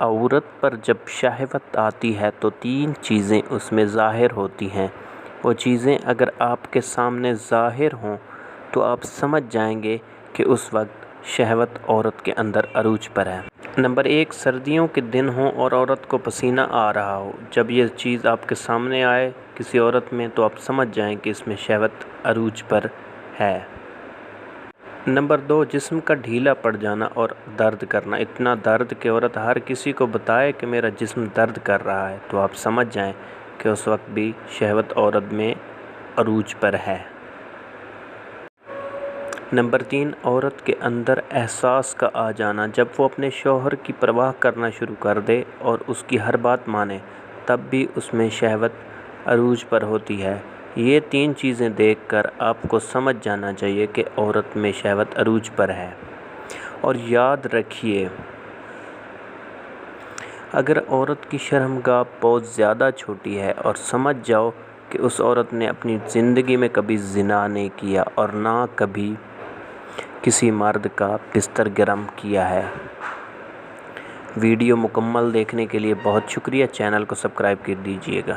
عورت پر جب شہوت آتی ہے تو 3 چیزیں اس میں ظاہر ہوتی ہیں۔ وہ چیزیں اگر آپ کے سامنے ظاہر ہوں تو آپ سمجھ جائیں گے کہ اس وقت شہوت عورت کے اندر عروج پر ہے۔ نمبر 1، سردیوں کے دن ہوں اور عورت کو پسینہ آ رہا ہو۔ جب یہ چیز آپ کے سامنے آئے کسی عورت میں تو آپ سمجھ جائیں کہ اس میں شہوت عروج پر ہے۔ نمبر 2، جسم کا ڈھیلا پڑ جانا اور درد کرنا، اتنا درد کہ عورت ہر کسی کو بتائے کہ میرا جسم درد کر رہا ہے تو آپ سمجھ جائیں کہ اس وقت بھی شہوت عورت میں عروج پر ہے۔ نمبر 3، عورت کے اندر احساس کا آ جانا، جب وہ اپنے شوہر کی پرواہ کرنا شروع کر دے اور اس کی ہر بات مانے تب بھی اس میں شہوت عروج پر ہوتی ہے۔ یہ 3 چیزیں دیکھ کر آپ کو سمجھ جانا چاہیے کہ عورت میں شہوت عروج پر ہے۔ اور یاد رکھیے، اگر عورت کی شرمگاہ بہت زیادہ چھوٹی ہے اور سمجھ جاؤ کہ اس عورت نے اپنی زندگی میں کبھی زنا نہیں کیا اور نہ کبھی کسی مرد کا بستر گرم کیا ہے۔ ویڈیو مکمل دیکھنے کے لیے بہت شکریہ، چینل کو سبسکرائب کر دیجیے گا۔